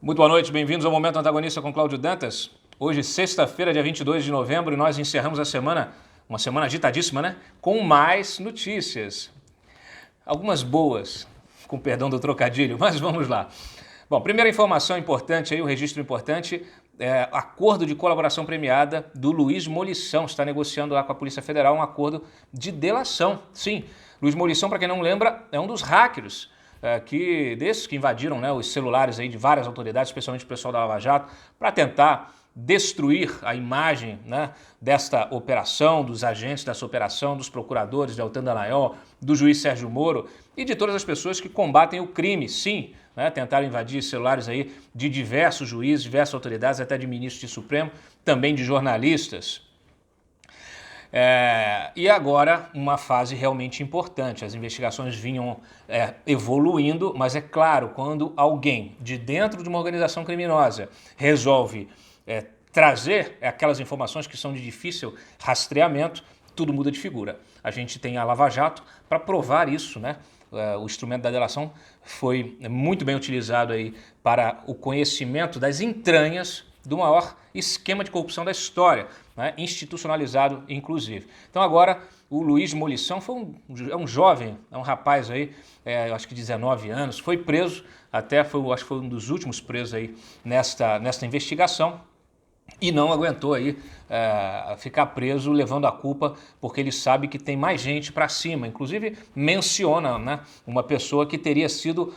Muito boa noite, bem-vindos ao Momento Antagonista com Cláudio Dantas. Hoje, sexta-feira, dia 22 de novembro, e nós encerramos a semana, uma semana agitadíssima, né? Com mais notícias. Algumas boas, com perdão do trocadilho, mas vamos lá. Bom, primeira informação importante aí, um registro importante, acordo de colaboração premiada do Luiz Molição, está negociando lá com a Polícia Federal um acordo de delação. Sim, Luiz Molição, para quem não lembra, é um dos hackers desses que invadiram, né, os celulares aí de várias autoridades, especialmente o pessoal da Lava Jato, para tentar destruir a imagem, né, desta operação, dos agentes dessa operação, dos procuradores, de Deltan Dallagnol, do juiz Sérgio Moro e de todas as pessoas que combatem o crime, sim, né, tentaram invadir celulares aí de diversos juízes, diversas autoridades, até de ministros de Supremo, também de jornalistas. E agora uma fase realmente importante, as investigações vinham evoluindo, mas é claro, quando alguém de dentro de uma organização criminosa resolve trazer aquelas informações que são de difícil rastreamento, tudo muda de figura. A gente tem a Lava Jato para provar isso, né? O instrumento da delação foi muito bem utilizado aí para o conhecimento das entranhas do maior esquema de corrupção da história, né? Institucionalizado inclusive. Então agora o Luiz Molição é um jovem, é um rapaz aí, acho que 19 anos, foi preso, acho que foi um dos últimos presos aí nesta investigação. E não aguentou aí ficar preso levando a culpa, porque ele sabe que tem mais gente para cima. Inclusive menciona, né, uma pessoa que teria sido,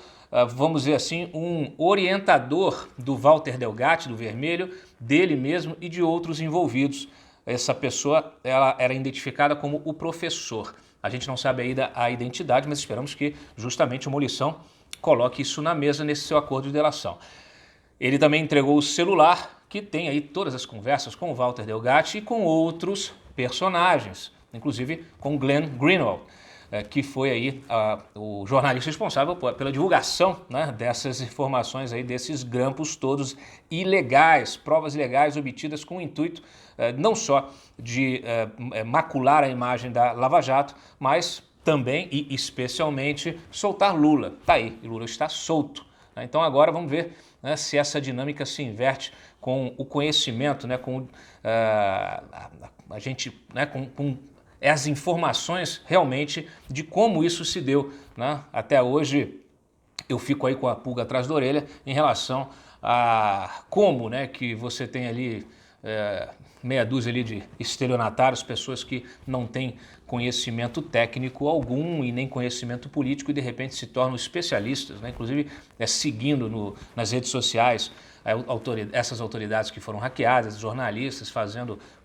vamos dizer assim, um orientador do Walter Delgatti, do Vermelho, dele mesmo e de outros envolvidos. Essa pessoa ela era identificada como o professor. A gente não sabe ainda a identidade, mas esperamos que justamente o Molição coloque isso na mesa nesse seu acordo de delação. Ele também entregou o celular, que tem aí todas as conversas com o Walter Delgatti e com outros personagens, inclusive com Glenn Greenwald, que foi aí o jornalista responsável pela divulgação, né, dessas informações aí, desses grampos todos ilegais, provas ilegais obtidas com o intuito não só de macular a imagem da Lava Jato, mas também e especialmente soltar Lula. Tá aí, e Lula está solto. Então agora vamos ver, né, se essa dinâmica se inverte com o conhecimento, né, com a gente, né, com as informações realmente de como isso se deu, né? Até hoje eu fico aí com a pulga atrás da orelha em relação a como, né, que você tem ali meia dúzia ali de estelionatários, pessoas que não têm conhecimento técnico algum e nem conhecimento político e de repente se tornam especialistas, né? Inclusive seguindo nas redes sociais essas autoridades que foram hackeadas, jornalistas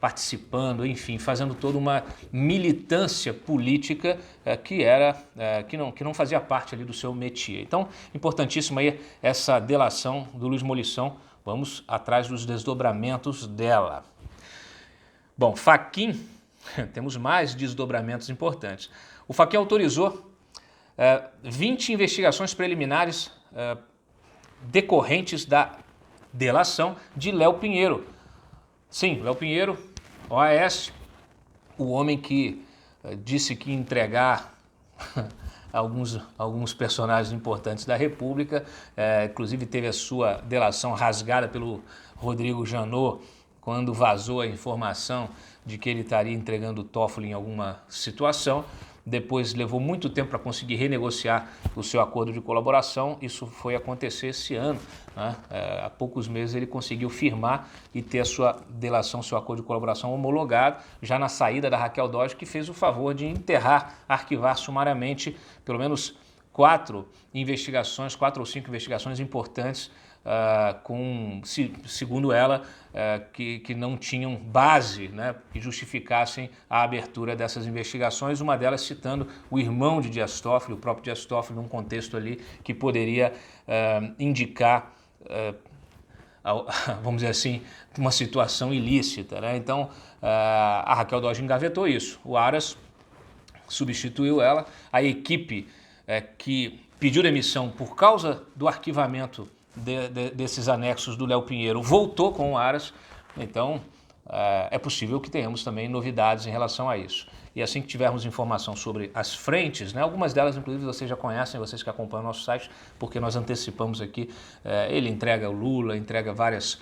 participando, enfim, fazendo toda uma militância política que não fazia parte ali do seu métier. Então, importantíssima aí essa delação do Luiz Molição. Vamos atrás dos desdobramentos dela. Bom, Fachin, temos mais desdobramentos importantes. O Fachin autorizou 20 investigações preliminares decorrentes da delação de Léo Pinheiro. Sim, Léo Pinheiro, OAS, o homem que disse que ia entregar alguns personagens importantes da República, inclusive teve a sua delação rasgada pelo Rodrigo Janot, quando vazou a informação de que ele estaria entregando o Toffoli em alguma situação. Depois levou muito tempo para conseguir renegociar o seu acordo de colaboração. Isso foi acontecer esse ano, né? Há poucos meses ele conseguiu firmar e ter a sua delação, seu acordo de colaboração homologado, já na saída da Raquel Dodge, que fez o favor de enterrar, arquivar sumariamente pelo menos 4 ou 5 investigações importantes, segundo ela, que não tinham base, né, que justificassem a abertura dessas investigações, uma delas citando o irmão de Dias Toffoli, o próprio Dias Toffoli, num contexto ali que poderia indicar, vamos dizer assim, uma situação ilícita, né? Então, a Raquel Dodge engavetou isso, o Aras substituiu ela, a equipe que pediu demissão por causa do arquivamento desses anexos do Léo Pinheiro voltou com o Aras, então é possível que tenhamos também novidades em relação a isso. e assim que tivermos informação sobre as frentes, né, algumas delas inclusive vocês já conhecem, vocês que acompanham o nosso site, porque nós antecipamos aqui, ele entrega o Lula, entrega vários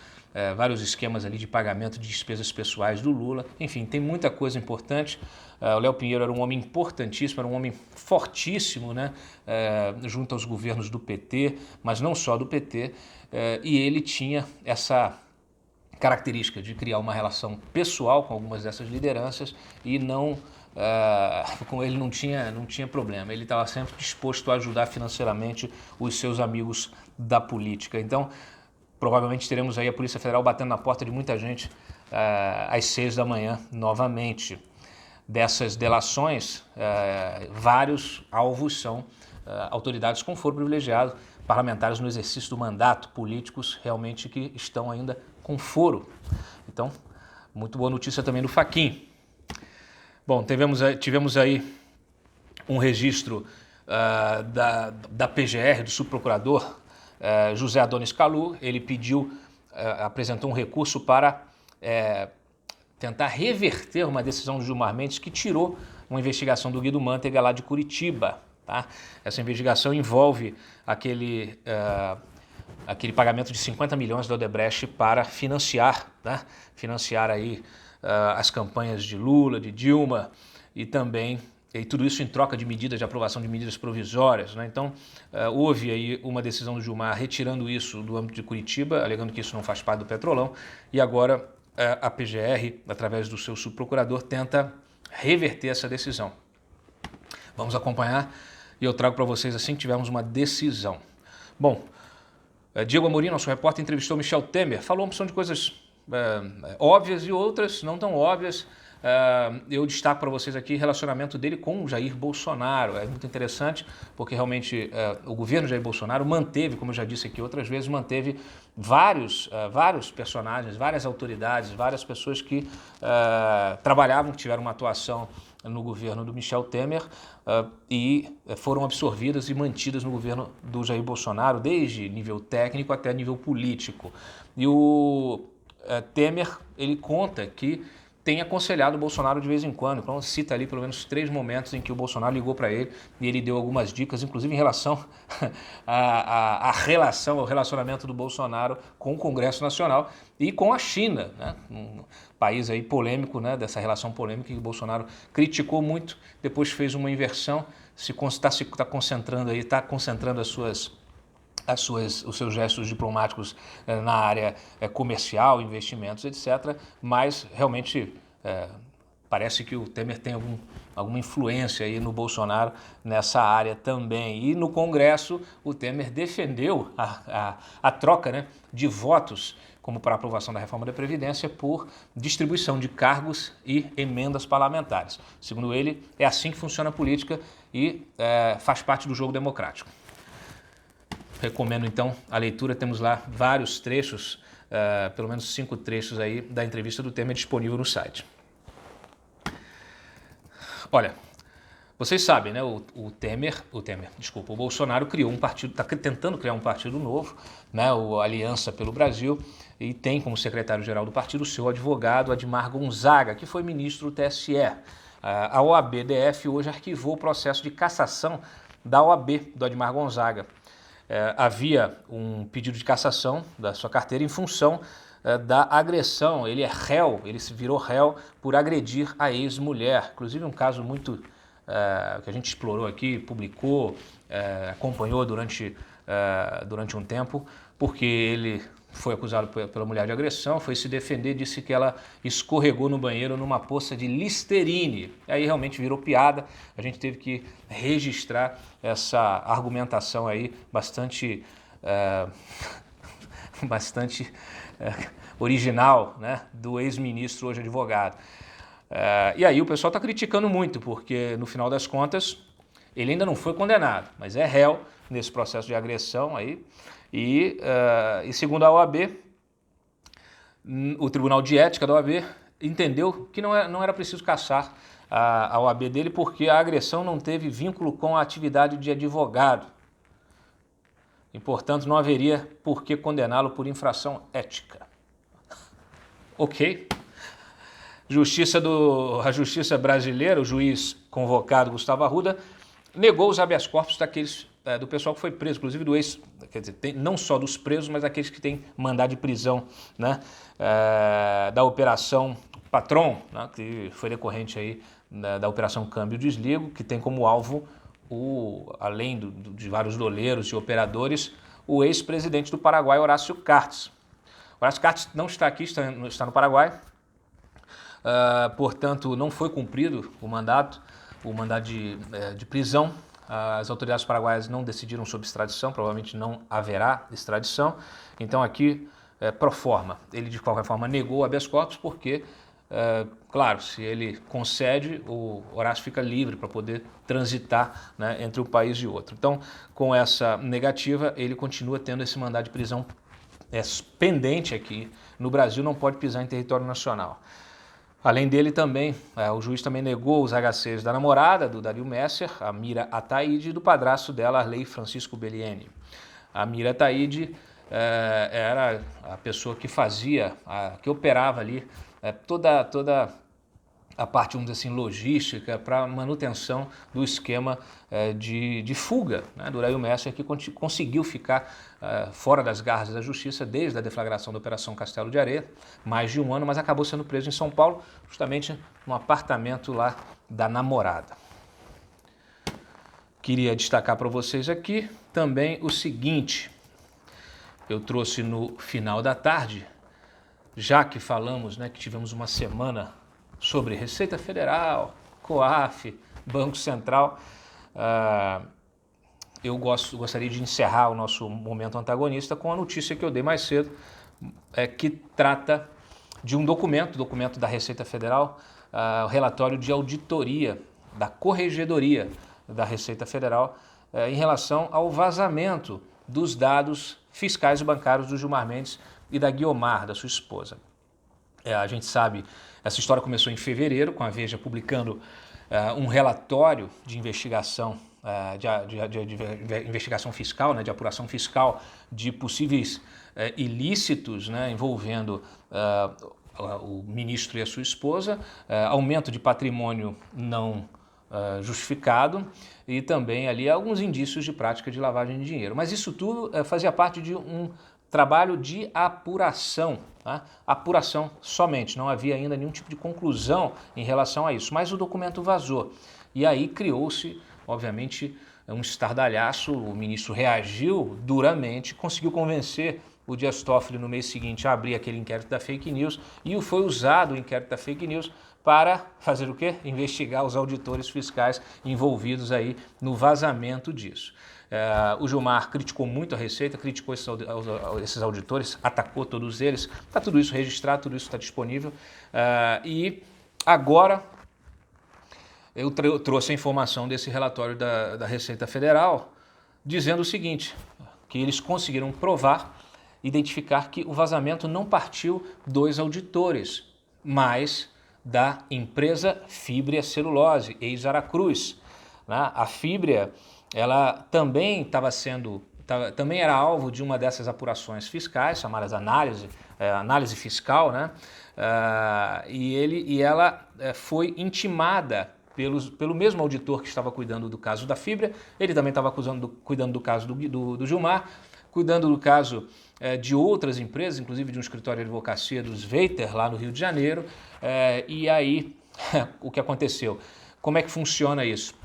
esquemas ali de pagamento de despesas pessoais do Lula, enfim, tem muita coisa importante. O Léo Pinheiro era um homem importantíssimo, era um homem fortíssimo, né, junto aos governos do PT, mas não só do PT, e ele tinha essa característica de criar uma relação pessoal com algumas dessas lideranças e não com ele não tinha problema, ele estava sempre disposto a ajudar financeiramente os seus amigos da política. Então, provavelmente teremos aí a Polícia Federal batendo na porta de muita gente às 6 da manhã novamente. Dessas delações, vários alvos são autoridades com foro privilegiado, parlamentares no exercício do mandato, políticos realmente que estão ainda com foro. Então, muito boa notícia também do Fachin. Bom, tivemos aí um registro da PGR, do subprocurador José Adonis Calu. Ele apresentou um recurso para tentar reverter uma decisão do Gilmar Mendes que tirou uma investigação do Guido Mantega lá de Curitiba. Tá? Essa investigação envolve aquele pagamento de 50 milhões da Odebrecht para financiar aí, as campanhas de Lula, de Dilma e tudo isso em troca de medidas de aprovação de medidas provisórias. Né? Então, houve aí uma decisão do Gilmar retirando isso do âmbito de Curitiba, alegando que isso não faz parte do Petrolão, e agora a PGR, através do seu subprocurador, tenta reverter essa decisão. Vamos acompanhar e eu trago para vocês assim que tivermos uma decisão. Bom, Diego Amorim, nosso repórter, entrevistou Michel Temer, falou uma opção de coisas óbvias e outras não tão óbvias. Eu destaco para vocês aqui o relacionamento dele com o Jair Bolsonaro. É muito interessante porque realmente o governo Jair Bolsonaro manteve, como eu já disse aqui outras vezes, manteve vários personagens, várias autoridades, várias pessoas que trabalhavam, que tiveram uma atuação no governo do Michel Temer e foram absorvidas e mantidas no governo do Jair Bolsonaro, desde nível técnico até nível político. E o Temer, ele conta que tem aconselhado o Bolsonaro de vez em quando. Então cita ali pelo menos 3 momentos em que o Bolsonaro ligou para ele e ele deu algumas dicas, inclusive em relação ao relacionamento do Bolsonaro com o Congresso Nacional e com a China, né? Um país aí polêmico, né? Dessa relação polêmica que o Bolsonaro criticou muito, depois fez uma inversão, está concentrando os seus gestos diplomáticos na área comercial, investimentos, etc. Mas realmente parece que o Temer tem alguma influência aí no Bolsonaro nessa área também. E no Congresso o Temer defendeu a troca, né, de votos como para a aprovação da reforma da Previdência por distribuição de cargos e emendas parlamentares. Segundo ele, é assim que funciona a política e faz parte do jogo democrático. Recomendo então a leitura, temos lá vários trechos, pelo menos 5 trechos aí da entrevista do Temer disponível no site. Olha, vocês sabem, né, o Bolsonaro criou um partido, está tentando criar um partido novo, né, o Aliança pelo Brasil, e tem como secretário-geral do partido o seu advogado Admar Gonzaga, que foi ministro do TSE. A OAB-DF hoje arquivou o processo de cassação da OAB, do Admar Gonzaga. Havia um pedido de cassação da sua carteira em função da agressão. Ele se virou réu por agredir a ex-mulher. Inclusive um caso muito que a gente explorou aqui, publicou, acompanhou durante um tempo, porque ele foi acusado pela mulher de agressão, foi se defender, disse que ela escorregou no banheiro numa poça de Listerine. Aí realmente virou piada, a gente teve que registrar essa argumentação aí bastante original, né, do ex-ministro, hoje advogado. E aí o pessoal está criticando muito, porque no final das contas ele ainda não foi condenado, mas é réu nesse processo de agressão aí. E segundo a OAB, o Tribunal de Ética da OAB entendeu que não era preciso cassar a OAB dele porque a agressão não teve vínculo com a atividade de advogado. E, portanto, não haveria por que condená-lo por infração ética. Ok? A Justiça brasileira, o juiz convocado Gustavo Arruda, negou os habeas corpus do pessoal que foi preso, inclusive do quer dizer, não só dos presos, mas daqueles que têm mandado de prisão, né, da Operação Patron, né, que foi decorrente aí da Operação Câmbio Desligo, que tem como alvo, além de vários doleiros e operadores, o ex-presidente do Paraguai, Horácio Cartes. Horácio Cartes não está aqui, está no Paraguai, portanto não foi cumprido o mandato de prisão. As autoridades paraguaias não decidiram sobre extradição, provavelmente não haverá extradição. Então aqui, pro forma, ele de qualquer forma negou o habeas corpus porque, claro, se ele concede, o Horácio fica livre para poder transitar, né, entre um país e outro. Então, com essa negativa, ele continua tendo esse mandado de prisão pendente aqui no Brasil, não pode pisar em território nacional. Além dele também, o juiz também negou os HCs da namorada, do Dario Messer, a Mira Ataide, e do padrasto dela, Arley Francisco Bellieni. A Mira Ataide era a pessoa que que operava ali toda a parte, vamos dizer assim, logística para manutenção do esquema de fuga, né, do Dario Messer, que conseguiu ficar fora das garras da justiça desde a deflagração da Operação Castelo de Areia, mais de um ano, mas acabou sendo preso em São Paulo, justamente no apartamento lá da namorada. Queria destacar para vocês aqui também o seguinte: eu trouxe no final da tarde, já que falamos, né, que tivemos uma semana sobre Receita Federal, COAF, Banco Central, eu gostaria de encerrar o nosso momento antagonista com a notícia que eu dei mais cedo, que trata de um documento da Receita Federal, o relatório de auditoria da Corregedoria da Receita Federal em relação ao vazamento dos dados fiscais e bancários do Gilmar Mendes e da Guiomar, da sua esposa. A gente sabe, essa história começou em fevereiro, com a Veja publicando um relatório de investigação, de investigação fiscal, né, de apuração fiscal de possíveis ilícitos, né, envolvendo o ministro e a sua esposa, aumento de patrimônio não justificado e também ali alguns indícios de prática de lavagem de dinheiro. Mas isso tudo fazia parte de um trabalho de apuração, tá? Apuração somente, não havia ainda nenhum tipo de conclusão em relação a isso, mas o documento vazou. E aí criou-se, obviamente, um estardalhaço, o ministro reagiu duramente, conseguiu convencer o Dias Toffoli no mês seguinte a abrir aquele inquérito da fake news e foi usado o inquérito da fake news para fazer o quê? Investigar os auditores fiscais envolvidos aí no vazamento disso. O Gilmar criticou muito a Receita, criticou esses auditores, atacou todos eles, está tudo isso registrado, tudo isso está disponível. E agora eu trouxe a informação desse relatório da Receita Federal, dizendo o seguinte, que eles conseguiram provar, identificar que o vazamento não partiu dos auditores, mas da empresa Fibria Celulose, ex-Aracruz. A Fibria, ela também também era alvo de uma dessas apurações fiscais, chamadas análise fiscal, né? E ela foi intimada pelo mesmo auditor que estava cuidando do caso da Fibria, ele também estava cuidando do caso do Gilmar, cuidando do caso de outras empresas, inclusive de um escritório de advocacia dos Veiter, lá no Rio de Janeiro. E aí, o que aconteceu? Como é que funciona isso?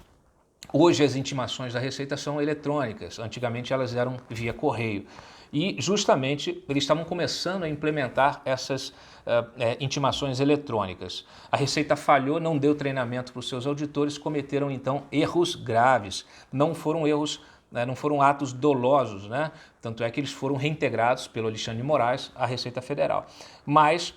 Hoje as intimações da Receita são eletrônicas, antigamente elas eram via correio. E justamente eles estavam começando a implementar essas intimações eletrônicas. A Receita falhou, não deu treinamento para os seus auditores, cometeram então erros graves. Não foram erros, não foram atos dolosos, né? Tanto é que eles foram reintegrados pelo Alexandre de Moraes à Receita Federal. Mas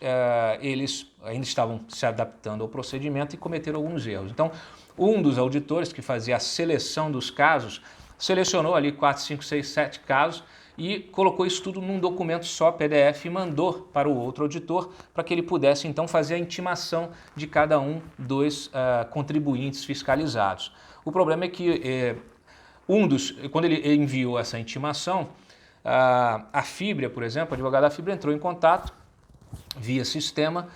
eles ainda estavam se adaptando ao procedimento e cometeram alguns erros. Então, um dos auditores que fazia a seleção dos casos, selecionou ali 4, 5, 6, 7 casos e colocou isso tudo num documento só, PDF, e mandou para o outro auditor para que ele pudesse então fazer a intimação de cada um dos contribuintes fiscalizados. O problema é que quando ele enviou essa intimação, a Fibria, por exemplo, o advogado da Fibria entrou em contato via sistema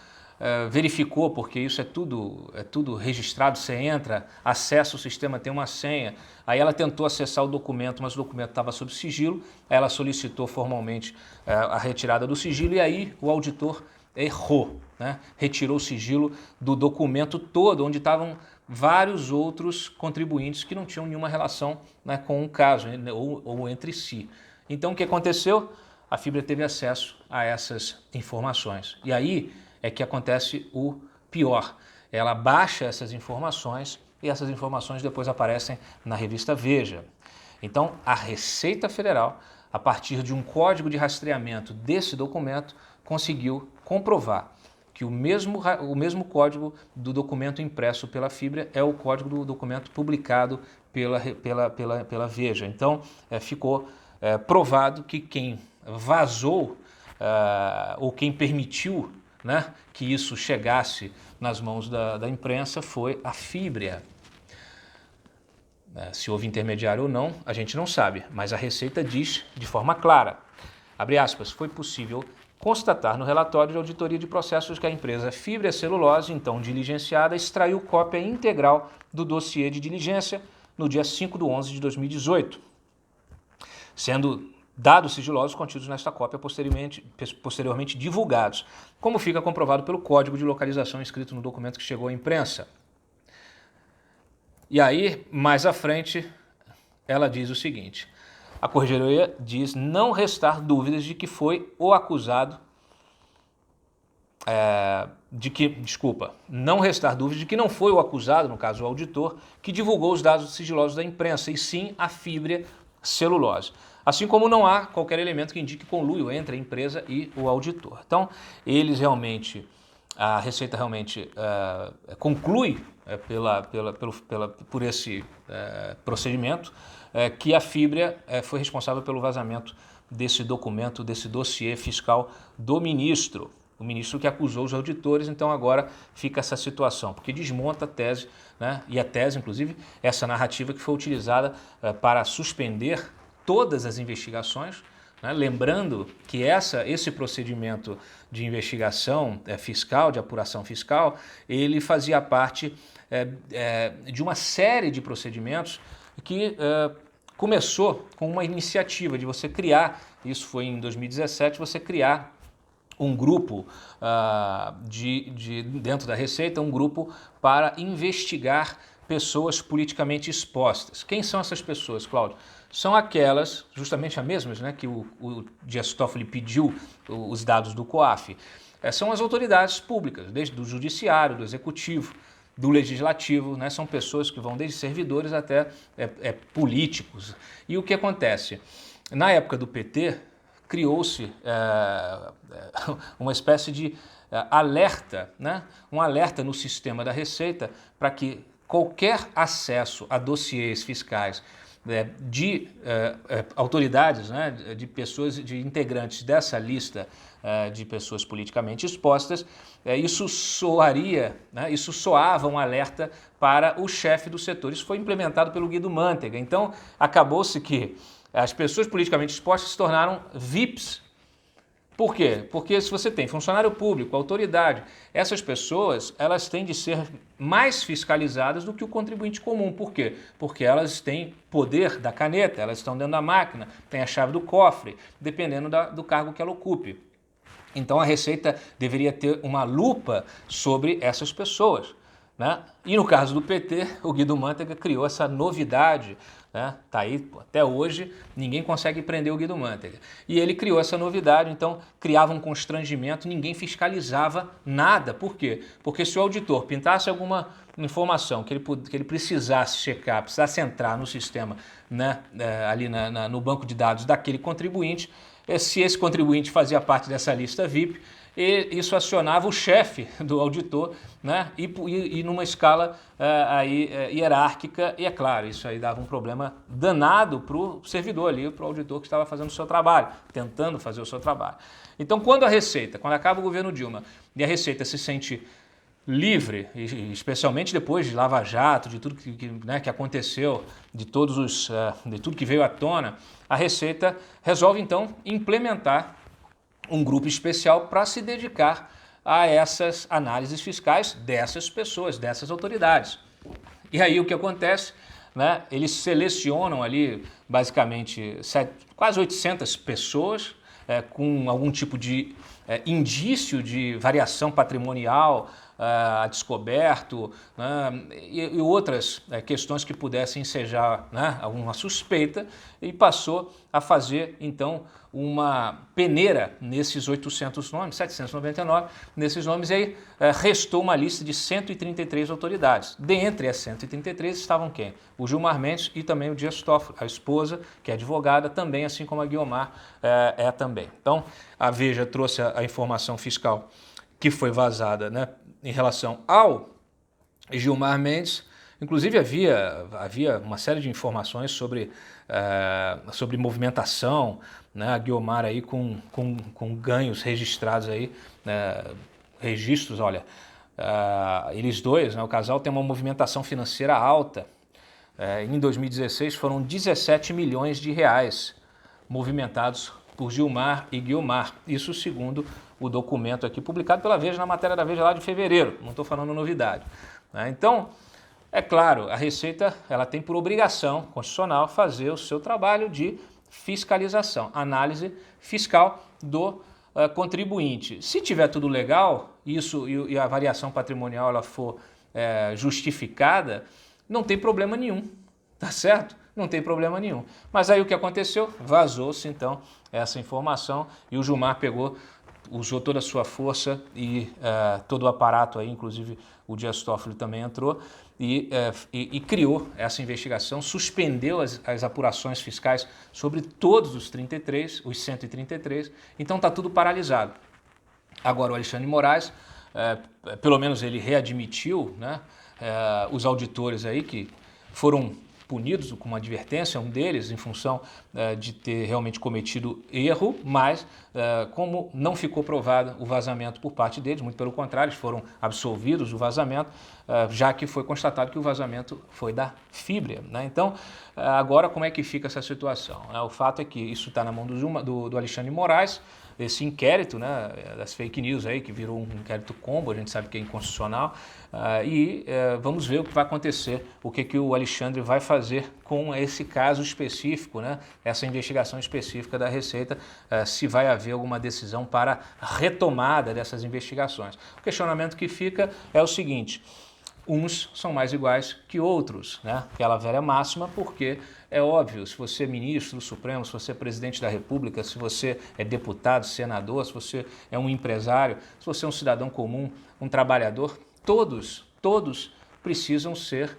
verificou, porque isso é tudo registrado, você entra, acessa o sistema, tem uma senha. Aí ela tentou acessar o documento, mas o documento estava sob sigilo, aí ela solicitou formalmente a retirada do sigilo e aí o auditor errou, né? Retirou o sigilo do documento todo, onde estavam vários outros contribuintes que não tinham nenhuma relação, né, com o caso, né, ou entre si. Então o que aconteceu? A Fibria teve acesso a essas informações. E aí é que acontece o pior. Ela baixa essas informações e essas informações depois aparecem na revista Veja. Então, a Receita Federal, a partir de um código de rastreamento desse documento, conseguiu comprovar que o mesmo código do documento impresso pela Fibria é o código do documento publicado pela Veja. Então, ficou provado que quem vazou ou quem permitiu, né, que isso chegasse nas mãos da imprensa foi a Fibria. Se houve intermediário ou não, a gente não sabe, mas a Receita diz de forma clara, abre aspas, foi possível constatar no relatório de auditoria de processos que a empresa Fibria Celulose, então diligenciada, extraiu cópia integral do dossiê de diligência no dia 5/11/2018, sendo dados sigilosos contidos nesta cópia posteriormente divulgados, como fica comprovado pelo código de localização escrito no documento que chegou à imprensa. E aí, mais à frente, ela diz o seguinte, a Corregedoria diz não restar dúvidas de que foi o acusado, não restar dúvidas de que não foi o acusado, no caso o auditor, que divulgou os dados sigilosos da imprensa, e sim a Fibria Celulose. Assim como não há qualquer elemento que indique conluio entre a empresa e o auditor. Então, a Receita realmente conclui por esse procedimento que a Fibria foi responsável pelo vazamento desse documento, desse dossiê fiscal do ministro. O ministro que acusou os auditores, então agora fica essa situação, porque desmonta a tese, né, e a tese, inclusive, essa narrativa que foi utilizada para suspender todas as investigações, né, lembrando que esse procedimento de investigação fiscal, de apuração fiscal, ele fazia parte de uma série de procedimentos que começou com uma iniciativa de você criar, isso foi em 2017, você criar um grupo dentro da Receita, um grupo para investigar pessoas politicamente expostas. Quem são essas pessoas, Cláudio? São aquelas, justamente as mesmas, né, que o Dias Toffoli pediu os dados do COAF. São as autoridades públicas, desde do judiciário, do executivo, do legislativo, né, são pessoas que vão desde servidores até políticos. E o que acontece? Na época do PT, criou-se uma espécie de alerta, né, um alerta no sistema da Receita para que qualquer acesso a dossiês fiscais de autoridades, né, de pessoas, de integrantes dessa lista de pessoas politicamente expostas, isso soava um alerta para o chefe do setor. Isso foi implementado pelo Guido Mantega. Então, acabou-se que as pessoas politicamente expostas se tornaram VIPs. Por quê? Porque se você tem funcionário público, autoridade, essas pessoas elas têm de ser mais fiscalizadas do que o contribuinte comum. Por quê? Porque elas têm poder da caneta, elas estão dentro da máquina, têm a chave do cofre, dependendo do cargo que ela ocupe. Então a Receita deveria ter uma lupa sobre essas pessoas, né? E no caso do PT, o Guido Mantega criou essa novidade, né? Tá aí, até hoje, ninguém consegue prender o Guido Mantega. E ele criou essa novidade, então criava um constrangimento, ninguém fiscalizava nada. Por quê? Porque se o auditor pintasse alguma informação que ele precisasse checar, precisasse entrar no sistema, né, ali no banco de dados daquele contribuinte, se esse contribuinte fazia parte dessa lista VIP, isso acionava o chefe do auditor, né, e numa escala hierárquica, e é claro, isso aí dava um problema danado para o servidor ali, para o auditor que estava fazendo o seu trabalho, tentando fazer o seu trabalho. Então, quando acaba o governo Dilma e a Receita se sente livre, especialmente depois de Lava Jato, de tudo que aconteceu, de tudo que veio à tona, a Receita resolve então implementar um grupo especial para se dedicar a essas análises fiscais dessas pessoas, dessas autoridades. E aí o que acontece? Né? Eles selecionam ali basicamente quase 800 pessoas com algum tipo de indício de variação patrimonial a descoberto, né? e outras questões que pudessem ensejar, né, alguma suspeita, e passou a fazer então uma peneira nesses 800 nomes, 799 nesses nomes, e aí restou uma lista de 133 autoridades. Dentre as 133 estavam quem? O Gilmar Mendes e também o Dias Toffoli, a esposa, que é advogada também, assim como a Guiomar também. Então, a Veja trouxe a informação fiscal que foi vazada, né, em relação ao Gilmar Mendes. Inclusive havia uma série de informações sobre movimentação, né, a Guiomar aí com ganhos registrados aí, registros, olha, eles dois, né, o casal tem uma movimentação financeira alta. Em 2016 foram 17 milhões de reais movimentados por Gilmar e Guiomar, isso segundo o documento aqui publicado pela Veja, na matéria da Veja lá de fevereiro, não estou falando novidade. Então, é claro, a Receita ela tem por obrigação constitucional fazer o seu trabalho de fiscalização, análise fiscal do contribuinte. Se tiver tudo legal, isso e a variação patrimonial ela for justificada, não tem problema nenhum, tá certo? Não tem problema nenhum. Mas aí o que aconteceu? Vazou-se então essa informação e o Gilmar usou toda a sua força e todo o aparato aí, inclusive o Dias Toffoli também entrou e criou essa investigação, suspendeu as apurações fiscais sobre todos os 133, então está tudo paralisado. Agora o Alexandre Moraes, pelo menos ele readmitiu, né, os auditores aí que foram punidos com uma advertência, um deles em função de ter realmente cometido erro, mas como não ficou provado o vazamento por parte deles, muito pelo contrário, eles foram absolvidos do vazamento, já que foi constatado que o vazamento foi da Fibria, né? Então, agora como é que fica essa situação? O fato é que isso está na mão do Alexandre Moraes, esse inquérito, né, das fake news aí, que virou um inquérito combo, a gente sabe que é inconstitucional, vamos ver o que vai acontecer, o que o Alexandre vai fazer com esse caso específico, né, essa investigação específica da Receita, se vai haver alguma decisão para retomada dessas investigações. O questionamento que fica é o seguinte: uns são mais iguais que outros, né? Aquela velha máxima, porque é óbvio, se você é ministro do Supremo, se você é presidente da República, se você é deputado, senador, se você é um empresário, se você é um cidadão comum, um trabalhador, todos precisam ser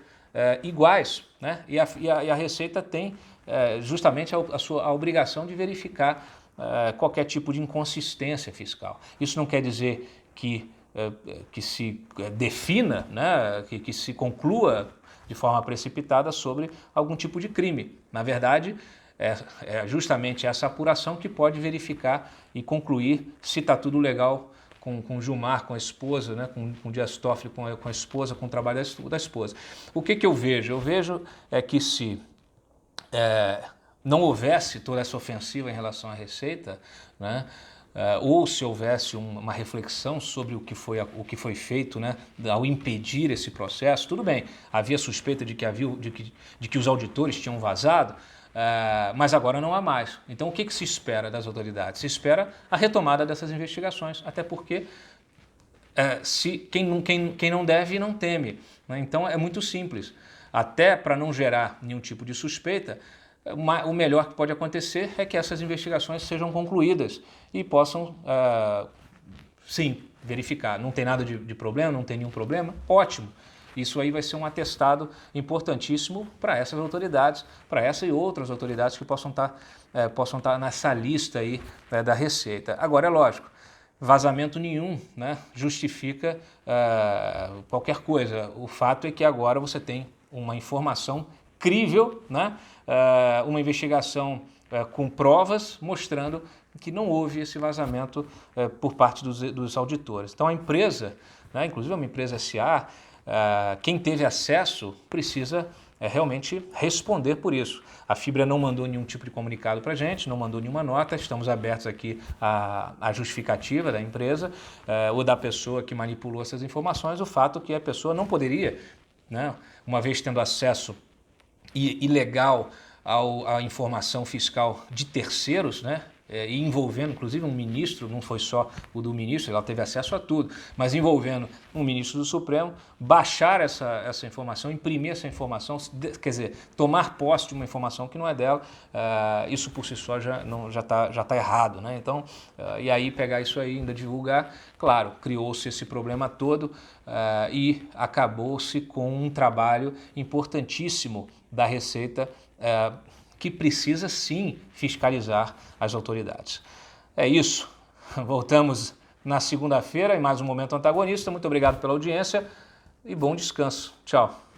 iguais, né? E a Receita tem justamente a obrigação de verificar qualquer tipo de inconsistência fiscal. Isso não quer dizer que se defina, né, que se conclua de forma precipitada sobre algum tipo de crime. Na verdade, é justamente essa apuração que pode verificar e concluir se está tudo legal com Gilmar, com a esposa, né, com Dias Toffoli, com a esposa, com o trabalho da esposa. O que eu vejo? Eu vejo que se não houvesse toda essa ofensiva em relação à Receita, né, ou se houvesse uma reflexão sobre o que foi feito, né, ao impedir esse processo, tudo bem, havia suspeita de que os auditores tinham vazado, mas agora não há mais. Então o que se espera das autoridades? Se espera a retomada dessas investigações, até porque quem não deve não teme, né? Então é muito simples, até para não gerar nenhum tipo de suspeita. O melhor que pode acontecer é que essas investigações sejam concluídas e possam, sim, verificar. Não tem nada de problema, não tem nenhum problema, ótimo. Isso aí vai ser um atestado importantíssimo para essas autoridades, para essa e outras autoridades que possam estar nessa lista aí da Receita. Agora, é lógico, vazamento nenhum, né, justifica qualquer coisa. O fato é que agora você tem uma informação crível, né? Uma investigação com provas mostrando que não houve esse vazamento por parte dos auditores. Então a empresa, né, inclusive uma empresa SA, quem teve acesso precisa realmente responder por isso. A Fibra não mandou nenhum tipo de comunicado para a gente, não mandou nenhuma nota, estamos abertos aqui à justificativa da empresa ou da pessoa que manipulou essas informações, o fato que a pessoa não poderia, né, uma vez tendo acesso ilegal à informação fiscal de terceiros, né? E envolvendo inclusive um ministro, não foi só o do ministro, ela teve acesso a tudo, mas envolvendo um ministro do Supremo, baixar essa informação, imprimir essa informação, quer dizer, tomar posse de uma informação que não é dela, isso por si só já tá errado, né? Então, e aí pegar isso aí, ainda divulgar, claro, criou-se esse problema todo e acabou-se com um trabalho importantíssimo da Receita, que precisa sim fiscalizar as autoridades. É isso, voltamos na segunda-feira em mais um Momento Antagonista. Muito obrigado pela audiência e bom descanso. Tchau.